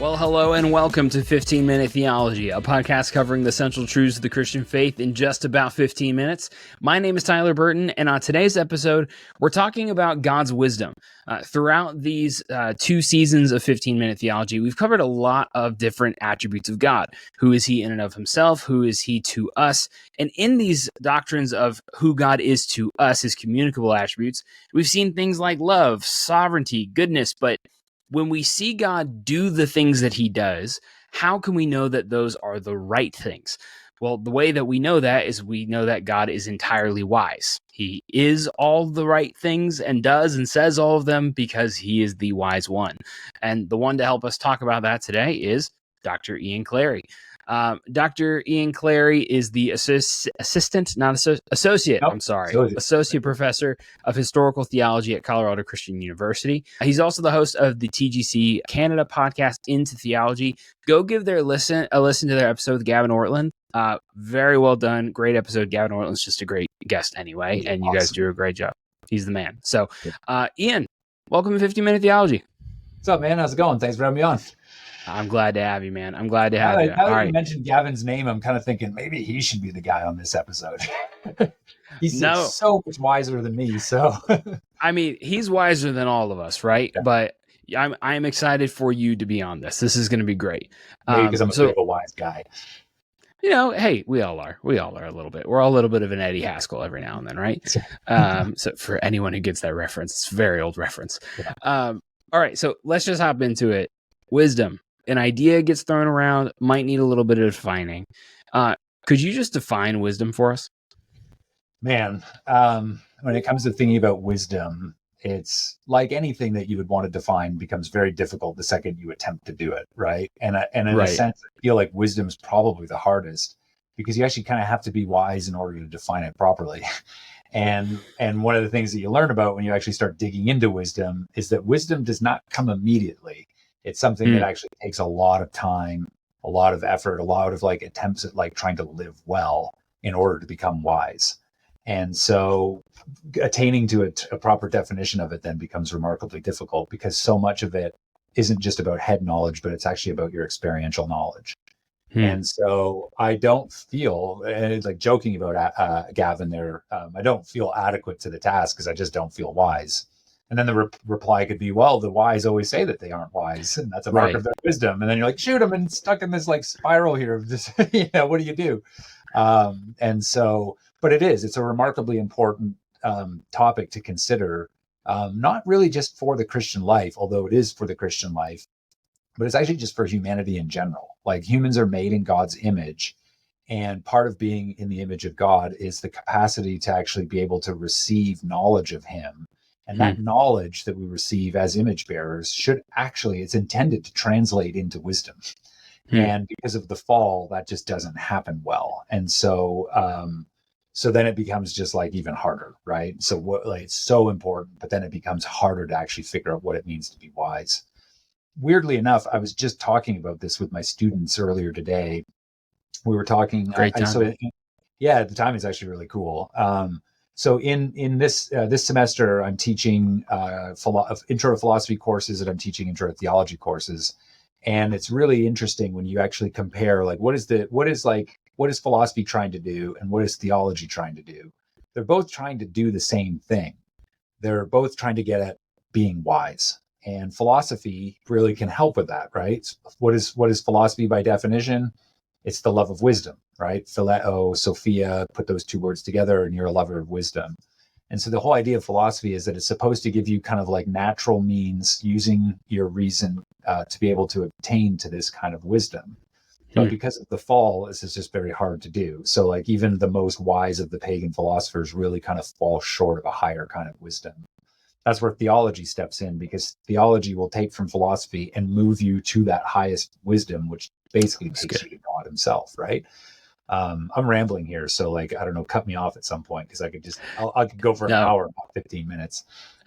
Well, hello and welcome to 15-Minute Theology, a podcast covering the central truths of the Christian faith in just about 15 minutes. My name is Tyler Burton, and on today's episode, we're talking about God's wisdom. Throughout these 2 seasons of 15-Minute Theology, we've covered a lot of different attributes of God. Who is he in and of himself? Who is he to us? And in these doctrines of who God is to us, his communicable attributes, we've seen things like love, sovereignty, goodness, but when we see God do the things that he does, how can we know that those are the right things? Well, the way that we know that is we know that God is entirely wise. He is all the right things and does and says all of them because he is the wise one. And the one to help us talk about that today is Dr. Ian Clary. Dr. Ian Clary is the associate professor of historical theology at Colorado Christian University. He's also the host of the TGC Canada podcast Into Theology. Go give a listen to their episode with Gavin Ortland. Very well done. Great episode. Gavin Ortland's just a great guest anyway, and you guys do a great job. He's the man. So, Ian, welcome to 15-Minute Theology. What's up, man? How's it going? Thanks for having me on. I'm glad to have you, man. I'm glad to have you. Now that you mentioned Gavin's name, I'm kind of thinking maybe he should be the guy on this episode. He's so much wiser than me. So, I mean, he's wiser than all of us, right? Yeah. But I'm excited for you to be on this. This is going to be great. Maybe because I'm a bit of a wise guy. You know, hey, we all are. We all are a little bit. We're all a little bit of an Eddie Haskell every now and then, right? So for anyone who gets that reference, it's a very old reference. Yeah. All right, so let's just hop into it. Wisdom. An idea gets thrown around, might need a little bit of defining. Could you just define wisdom for us? Man, when it comes to thinking about wisdom, it's like anything that you would want to define becomes very difficult the second you attempt to do it, right? And in a sense, I feel like wisdom is probably the hardest because you actually kind of have to be wise in order to define it properly. And one of the things that you learn about when you actually start digging into wisdom is that wisdom does not come immediately. It's something that actually takes a lot of time, a lot of effort, a lot of like attempts at like trying to live well in order to become wise. And so attaining to a proper definition of it then becomes remarkably difficult because so much of it isn't just about head knowledge, but it's actually about your experiential knowledge. And so I don't feel, like joking about Gavin there, I don't feel adequate to the task because I just don't feel wise. And then the reply could be, well, the wise always say that they aren't wise, and that's a mark of their wisdom. And then you're like, shoot, I'm stuck in this like spiral here of this, what do you do? And so, but it's a remarkably important topic to consider, not really just for the Christian life, although it is for the Christian life, but it's actually just for humanity in general. Like humans are made in God's image. And part of being in the image of God is the capacity to actually be able to receive knowledge of him. And that knowledge that we receive as image bearers it's intended to translate into wisdom. And because of the fall, that just doesn't happen well. And so, so then it becomes just like even harder, right? So it's so important, but then it becomes harder to actually figure out what it means to be wise. Weirdly enough, I was just talking about this with my students earlier today. We were talking. Great time. The timing is actually really cool. So in this semester, I'm teaching intro to philosophy courses, and I'm teaching intro to theology courses, and it's really interesting when you actually compare like what is philosophy trying to do and what is theology trying to do. They're both trying to do the same thing. They're both trying to get at being wise, and philosophy really can help with that, right? What is philosophy by definition? It's the love of wisdom, right? Phileo, Sophia, put those two words together and you're a lover of wisdom. And so the whole idea of philosophy is that it's supposed to give you kind of like natural means using your reason to be able to obtain to this kind of wisdom. But because of the fall, this is just very hard to do. So like even the most wise of the pagan philosophers really kind of fall short of a higher kind of wisdom. That's where theology steps in, because theology will take from philosophy and move you to that highest wisdom, which basically takes you to God himself, right? I'm rambling here, so like I don't know, cut me off at some point because I could go for an hour, about 15 minutes.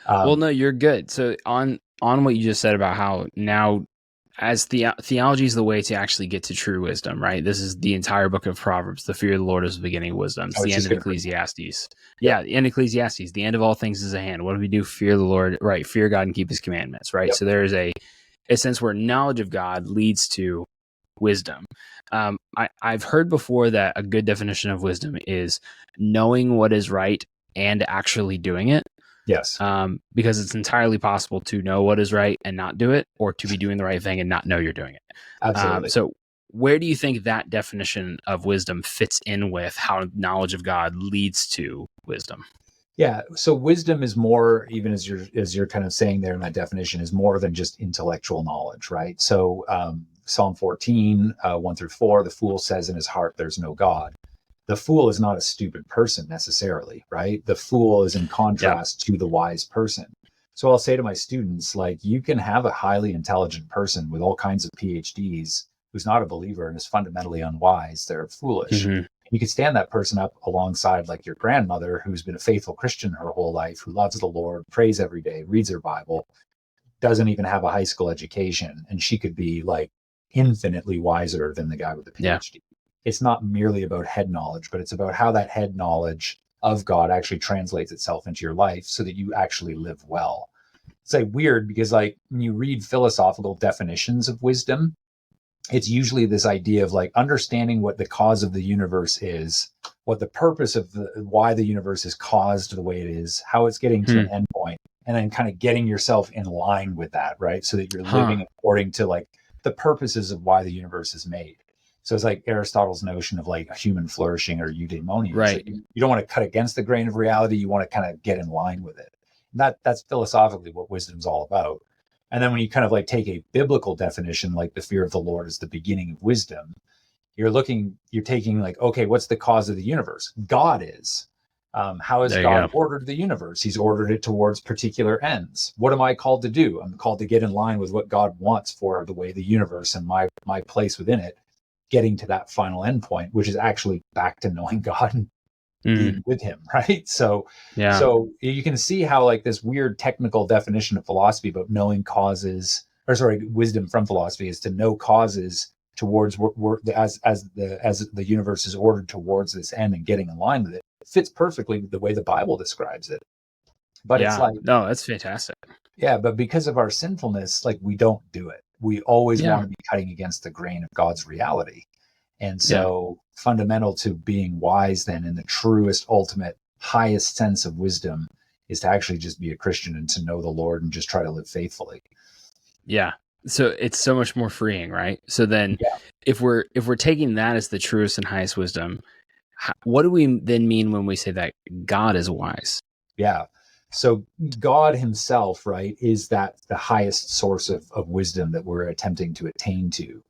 Well, no, you're good. So on what you just said about how now as theology is the way to actually get to true wisdom, right? This is the entire book of Proverbs. The fear of the Lord is the beginning of wisdom. It's the end of Ecclesiastes. Yeah, the end of Ecclesiastes. The end of all things is at hand. What do we do? Fear the Lord, right? Fear God and keep his commandments, right? Yep. So there is a sense where knowledge of God leads to wisdom. I've heard before that a good definition of wisdom is knowing what is right and actually doing it. Yes. Because it's entirely possible to know what is right and not do it, or to be doing the right thing and not know you're doing it. Absolutely. So where do you think that definition of wisdom fits in with how knowledge of God leads to wisdom? Yeah. So wisdom is more, even as you're kind of saying there in that definition, is more than just intellectual knowledge, right? So Psalm 14, 1-4, the fool says in his heart, there's no God. The fool is not a stupid person necessarily, right? The fool is in contrast to the wise person. So I'll say to my students, like, you can have a highly intelligent person with all kinds of PhDs who's not a believer and is fundamentally unwise. They're foolish. Mm-hmm. You could stand that person up alongside like your grandmother, who's been a faithful Christian her whole life, who loves the Lord, prays every day, reads her Bible, doesn't even have a high school education. And she could be like infinitely wiser than the guy with the PhD. It's not merely about head knowledge, but it's about how that head knowledge of God actually translates itself into your life so that you actually live well. It's like weird because like when you read philosophical definitions of wisdom, it's usually this idea of like understanding what the cause of the universe is, what the purpose of why the universe is caused the way it is, how it's getting to an end point, and then kind of getting yourself in line with that, right? So that you're living according to like the purposes of why the universe is made. So it's like Aristotle's notion of like human flourishing or eudaimonia. Right. So you don't want to cut against the grain of reality. You want to kind of get in line with it. And that's philosophically what wisdom's all about. And then when you kind of like take a biblical definition, like the fear of the Lord is the beginning of wisdom, you're taking like, okay, what's the cause of the universe? God is. How has God ordered the universe? He's ordered it towards particular ends. What am I called to do? I'm called to get in line with what God wants for the way the universe and my place within it, getting to that final endpoint, which is actually back to knowing God and being with him, right? So you can see how like this weird technical definition of philosophy about knowing causes, wisdom from philosophy is to know causes towards as the universe is ordered towards this end and getting in line with it. It fits perfectly with the way the Bible describes it. But it's like, no, that's fantastic. Yeah, but because of our sinfulness, like we don't do it. We always want to be cutting against the grain of God's reality. And so fundamental to being wise then in the truest, ultimate, highest sense of wisdom is to actually just be a Christian and to know the Lord and just try to live faithfully. Yeah. So it's so much more freeing, right? So then if we're taking that as the truest and highest wisdom, what do we then mean when we say that God is wise? Yeah. So God himself, right, is that the highest source of wisdom that we're attempting to attain to.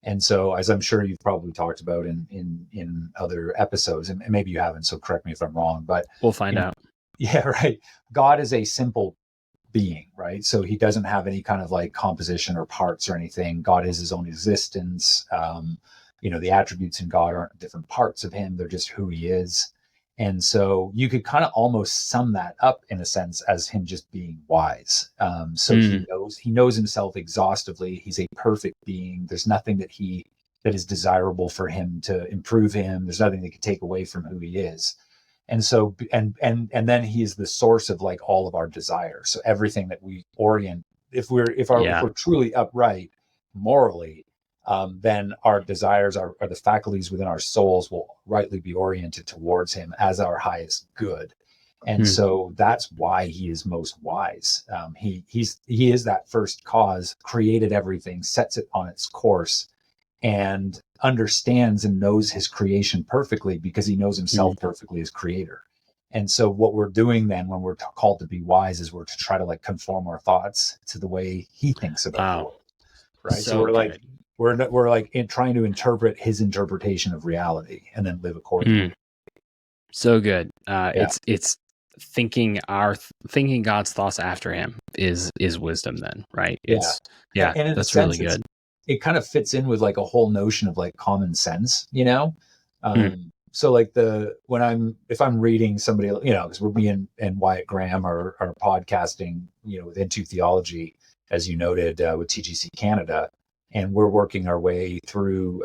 And so, as I'm sure you've probably talked about in other episodes, and maybe you haven't, so correct me if I'm wrong, but we'll find out. Yeah, right. God is a simple being, right? So he doesn't have any kind of like composition or parts or anything. God is his own existence. The attributes in God aren't different parts of him. They're just who he is. And so you could kind of almost sum that up in a sense as him just being wise. He knows himself exhaustively. He's a perfect being. There's nothing that is desirable for him to improve him. There's nothing that could take away from who he is. And so, and then he is the source of like all of our desires. So everything that we orient, if we're truly upright morally, then our desires are the faculties within our souls will rightly be oriented towards him as our highest good. And so that's why he is most wise. He is that first cause, created everything, sets it on its course, and understands and knows his creation perfectly because he knows himself perfectly as creator. And so what we're doing then when we're called to be wise is we're to try to like conform our thoughts to the way he thinks about the world. Right. So we're good. We're like trying to interpret his interpretation of reality and then live accordingly. So good. It's thinking God's thoughts after him is wisdom then, right? And that's really good. It kind of fits in with like a whole notion of like common sense, So like if I'm reading somebody, because me and Wyatt Graham are podcasting, with Into Theology, as you noted, with TGC Canada, and we're working our way through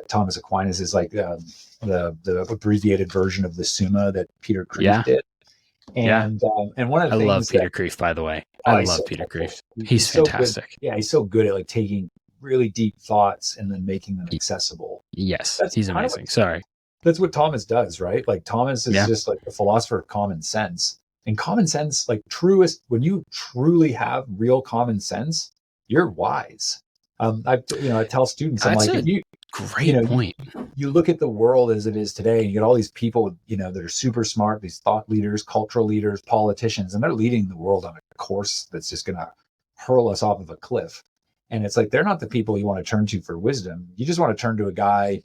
Thomas Aquinas is like the abbreviated version of the Summa that Peter Kreeft did. And one of the things I love Peter Kreeft, by the way. I Oh, he's love so Peter helpful. Kreeft. He's He's so good. fantastic. Yeah, he's so good at like taking really deep thoughts and then making them accessible. Yes, That's he's kind of what amazing. Sorry. that's what Thomas does, right? Like Thomas is Yeah. just like the philosopher of common sense. And common sense, like truest, when you truly have real common sense, you're wise. I tell students, I'm That's like, a if you great know, point. you look at the world as it is today, and you get all these people, that are super smart, these thought leaders, cultural leaders, politicians, and they're leading the world on a course that's just going to hurl us off of a cliff. And it's like, they're not the people you want to turn to for wisdom. You just want to turn to a guy,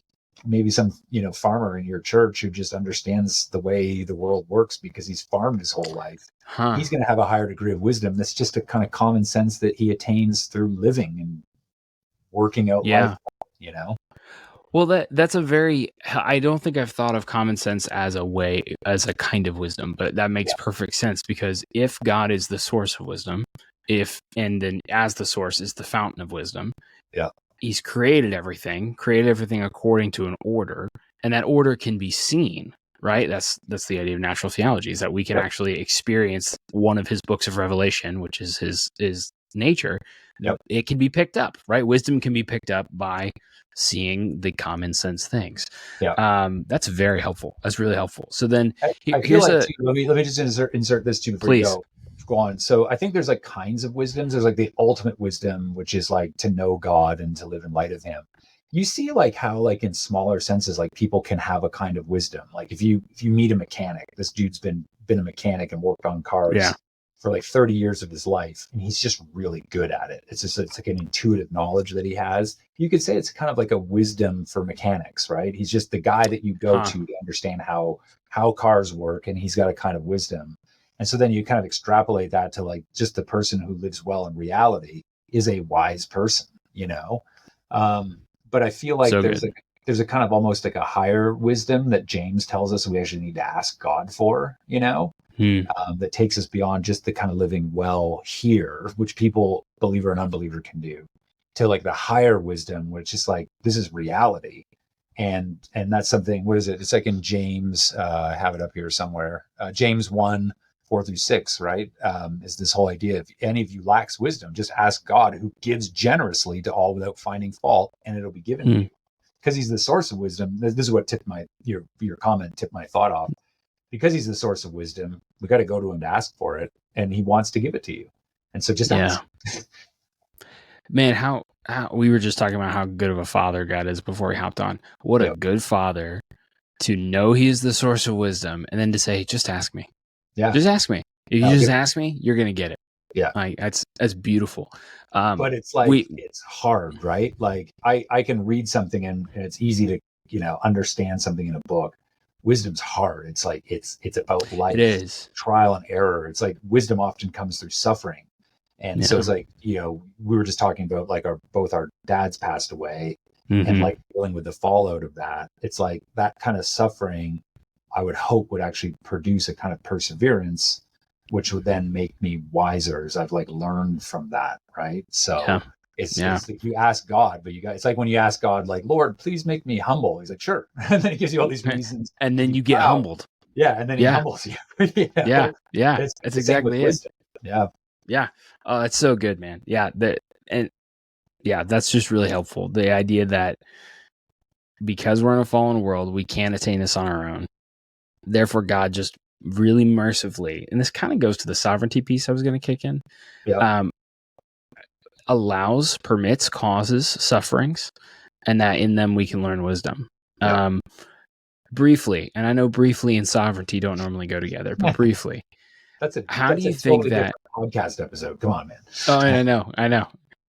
maybe some, farmer in your church who just understands the way the world works because he's farmed his whole life. Huh. He's going to have a higher degree of wisdom. That's just a kind of common sense that he attains through living and working out life, Well, that's a very, I don't think I've thought of common sense as a kind of wisdom, but that makes perfect sense, because if God is the source of wisdom, and then as the source is the fountain of wisdom, he's created everything according to an order, and that order can be seen, right? That's the idea of natural theology, is that we can actually experience one of his books of Revelation, which is his nature. It can be picked up, right? Wisdom can be picked up by seeing the common sense things. That's very helpful. That's really helpful. So then I feel like too, let me just insert this too before please. you go on. So I think there's like kinds of wisdoms. There's like the ultimate wisdom, which is like to know God and to live in light of him. You see like how like in smaller senses, like people can have a kind of wisdom. Like if you meet a mechanic, this dude's been a mechanic and worked on cars for like 30 years of his life, and he's just really good at it. It's like an intuitive knowledge that he has. You could say it's kind of like a wisdom for mechanics, right? He's just the guy that you go to understand how cars work, and he's got a kind of wisdom. And so then you kind of extrapolate that to like just the person who lives well in reality is a wise person, but I feel like there's a kind of almost like a higher wisdom that James tells us we actually need to ask God for, that takes us beyond just the kind of living well here, which people, believer and unbeliever, can do, to like the higher wisdom, which is like, this is reality. And that's something, what is it? It's like in James, I have it up here somewhere, James 1:4-6, right? Is this whole idea, if any of you lacks wisdom, just ask God, who gives generously to all without finding fault, and it'll be given to you. Because he's the source of wisdom. This is what tipped your comment tipped my thought off. Because he's the source of wisdom, we got to go to him to ask for it, and he wants to give it to you. And so just ask. Man, how we were just talking about how good of a father God is before he hopped on. What a good father to know he is the source of wisdom, and then to say, just ask me. Yeah. Just ask me. If you just ask me, you're going to get it. Yeah. Like that's beautiful. But it's like, it's hard, right? Like I can read something and it's easy to, understand something in a book. Wisdom's hard. It's like, it's about life. It is trial and error. It's like wisdom often comes through suffering. And so it's like, we were just talking about like both our dads passed away, and like dealing with the fallout of that. It's like that kind of suffering, I would hope, would actually produce a kind of perseverance, which would then make me wiser as I've like learned from that. Right. So it's like you ask God, but it's like when you ask God, like, Lord, please make me humble. He's like, sure. And then he gives you all these reasons. And then you get humbled. Yeah. And then he humbles you. Yeah. It's exactly it. Wisdom. Yeah. Yeah. Oh, it's so good, man. Yeah. That's just really helpful. The idea that because we're in a fallen world, we can't attain this on our own. Therefore, God just really mercifully, and this kind of goes to the sovereignty piece I was going to kick in, permits, causes sufferings, and that in them we can learn wisdom. Briefly, and I know briefly and sovereignty don't normally go together, but briefly. How do you think that podcast episode? Come on, man. Oh, I know.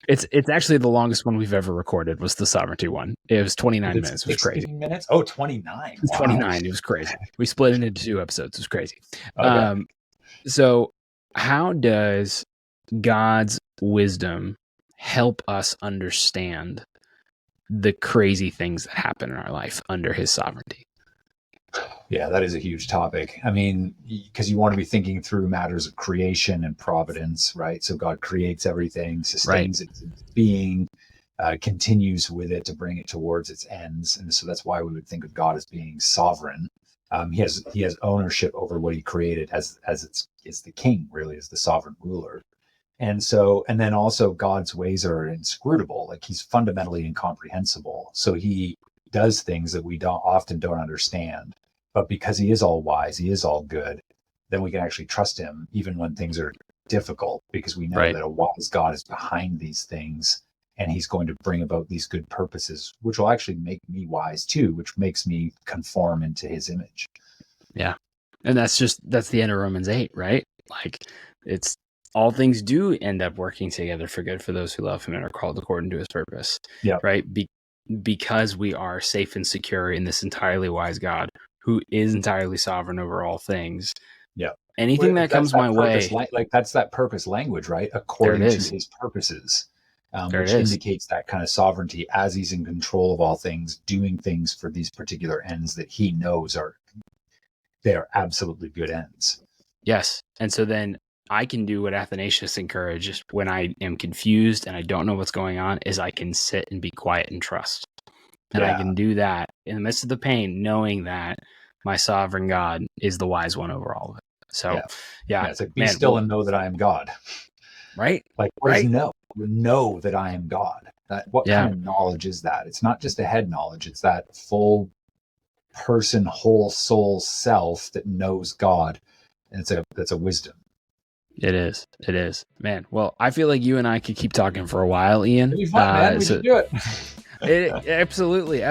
It's actually the longest one we've ever recorded was the sovereignty one. It was 29 minutes. It was crazy. Minutes? Oh, 29. It was 29. It was crazy. We split it into 2 episodes. It was crazy. Okay. So how does God's wisdom help us understand the crazy things that happen in our life under his sovereignty? Yeah, that is a huge topic. I mean, because you want to be thinking through matters of creation and providence, right? So God creates everything, sustains its being, continues with it to bring it towards its ends. And so that's why we would think of God as being sovereign. He has ownership over what he created as it's the king, really, as the sovereign ruler. And so, and then also God's ways are inscrutable. Like he's fundamentally incomprehensible. So he does things that we often don't understand. But because he is all wise, he is all good, then we can actually trust him even when things are difficult, because we know that a wise God is behind these things, and he's going to bring about these good purposes, which will actually make me wise too, which makes me conform into his image. Yeah. And that's the end of Romans 8, right? Like, it's all things do end up working together for good for those who love him and are called according to his purpose. Yeah. Right. Because we are safe and secure in this entirely wise God who is entirely sovereign over all things. Yeah. Anything that comes my way. Like that's that purpose language, right? According to his purposes, which indicates that kind of sovereignty as he's in control of all things, doing things for these particular ends that he knows they are absolutely good ends. Yes. And so then I can do what Athanasius encouraged when I am confused and I don't know what's going on, is I can sit and be quiet and trust. And I can do that in the midst of the pain, knowing that my sovereign God is the wise one over all of it. So, it's like, be still and know that I am God. Right? Like, what is know that I am God? What kind of knowledge is that? It's not just a head knowledge. It's that full person, whole soul self that knows God. And that's a wisdom. It is. Man, well, I feel like you and I could keep talking for a while, Ian. It'd be fun, man. We should do it. Absolutely.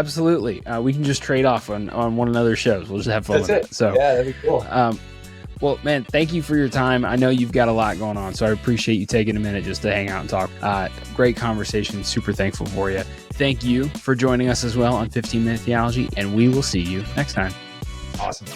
We can just trade off on one another's shows. We'll just have fun with it. So yeah, that'd be cool. Well, man, thank you for your time. I know you've got a lot going on, so I appreciate you taking a minute just to hang out and talk. Great conversation. Super thankful for you. Thank you for joining us as well on 15 Minute Theology, and we will see you next time. Awesome.